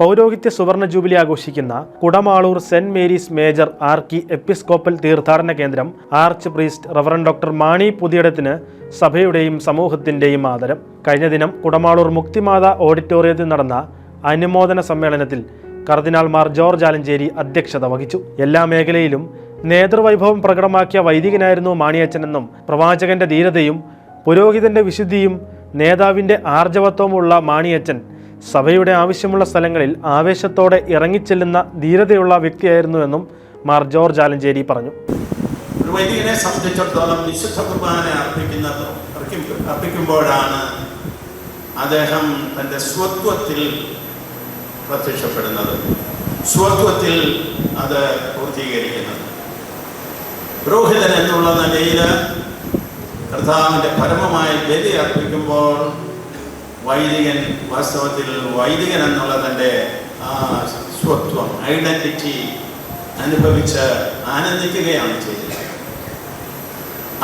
പൗരോഹിത്യ സുവർണ ജൂബിലി ആഘോഷിക്കുന്ന Kudamaloor saint Mary's major archiepiscopal തീർത്ഥാടന കേന്ദ്രം arch priest reverend doctor Mani പുതിയിടത്തിന് സഭയുടെയും സമൂഹത്തിന്റെയും ആദരം. കഴിഞ്ഞ ദിനം കുടമാളൂർ മുക്തിമാത ഓഡിറ്റോറിയത്തിൽ നടന്ന അനുമോദന സമ്മേളനത്തിൽ കർദിനാൾ മാർ ജോർജ് ആലഞ്ചേരി അധ്യക്ഷത വഹിച്ചു. എല്ലാ മേഖലയിലും നേതൃവൈഭവം പ്രകടമാക്കിയ വൈദികനായിരുന്നു മാണിയച്ചനെന്നും പ്രവാചകന്റെ ധീരതയും പുരോഹിതന്റെ വിശുദ്ധിയും നേതാവിന്റെ ആർജവത്വമുള്ള മാണിയച്ചൻ സഭയുടെ ആവശ്യമുള്ള സ്ഥലങ്ങളിൽ ആവേശത്തോടെ ഇറങ്ങിച്ചെല്ലുന്ന ധീരതയുള്ള വ്യക്തിയായിരുന്നുവെന്നും മാർ ജോർജ് ആലഞ്ചേരി പറഞ്ഞു. ഒരു വൈദികനെ സംബന്ധിച്ചിടത്തോളം വിശുദ്ധ കുർബാന അർപ്പിക്കുമ്പോഴാണ് അദ്ദേഹം തൻ്റെ സ്വത്വത്തിൽ പ്രത്യക്ഷപ്പെടുന്നത്, സ്വത്വത്തിൽ അത് പൂർത്തീകരിക്കുന്നത്. പുരോഹിതൻ എന്നുള്ള നിലയിൽ കർത്താവിൻ്റെ പരമമായ ബലി അർപ്പിക്കുമ്പോൾ വൈദികൻ വാസ്തവത്തിൽ വൈദികൻ എന്നുള്ള തൻ്റെ ആ സ്വത്വം, ഐഡന്റിറ്റി അനുഭവിച്ച് ആനന്ദിക്കുകയാണ് ചെയ്തത്.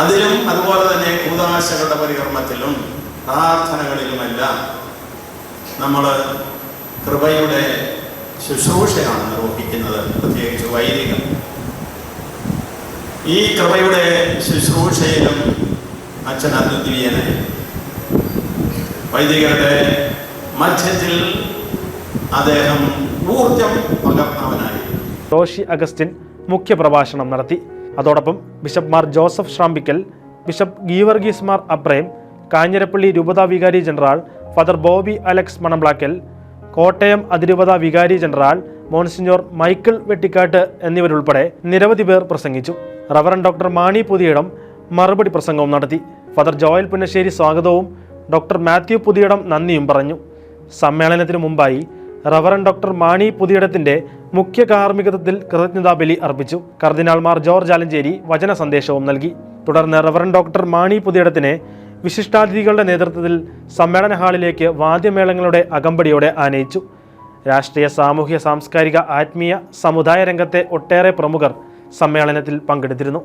അതിലും അതുപോലെ തന്നെ കൂദാശകളുടെ പരികർമ്മത്തിലും പ്രാർത്ഥനകളിലുമെല്ലാം നമ്മൾ കൃപയുടെ ശുശ്രൂഷയാണ് നിർവഹിക്കുന്നത്. പ്രത്യേകിച്ച് വൈദികൻ ഈ കൃപയുടെ ശുശ്രൂഷയിലും അച്ഛൻ അദ്വിതീയനായി വൈദികരുടെ മധ്യത്തിൽ അദ്ദേഹം ഊർജം പകർന്നവനായി. റോഷി അഗസ്റ്റിൻ മുഖ്യപ്രഭാഷണം നടത്തി. അതോടൊപ്പം bishop Mar Joseph Srampickal, bishop Geevarghese Mar Aprem, Kanjirappally രൂപതാ വികാരി general father Bobby Alex Manamplackal, Kottayam അതിരൂപതാ വികാരി ജനറൽ മോൺസിഞ്ഞോർ മൈക്കിൾ വെട്ടിക്കാട്ട് എന്നിവരുൾപ്പെടെ നിരവധി പേർ പ്രസംഗിച്ചു. റവറൻ ഡോക്ടർ മാണി പുതിയിടം മറുപടി പ്രസംഗവും നടത്തി. ഫാദർ ജോയൽ പുന്നശ്ശേരി സ്വാഗതവും ഡോക്ടർ മാത്യു പുതിയിടം നന്ദിയും പറഞ്ഞു. സമ്മേളനത്തിനു മുമ്പായി റവറൻ ഡോക്ടർ മാണി പുതിയിടത്തിന്റെ മുഖ്യ കാർമ്മികത്വത്തിൽ കൃതജ്ഞതാ ബലി അർപ്പിച്ചു. കർദിനാൾ മാർ ജോർജ് ആലഞ്ചേരി വചന സന്ദേശവും നൽകി. തുടർന്ന് റവറൻ ഡോക്ടർ മാണി പുതിയിടത്തിനെ വിശിഷ്ടാതിഥികളുടെ നേതൃത്വത്തിൽ സമ്മേളന ഹാളിലേക്ക് വാദ്യമേളങ്ങളുടെ അകമ്പടിയോടെ ആനയിച്ചു. രാഷ്ട്രീയ, സാമൂഹ്യ, സാംസ്കാരിക, ആത്മീയ, സമുദായ രംഗത്തെ ഒട്ടേറെ പ്രമുഖർ സമ്മേളനത്തിൽ പങ്കെടുത്തിരുന്നു.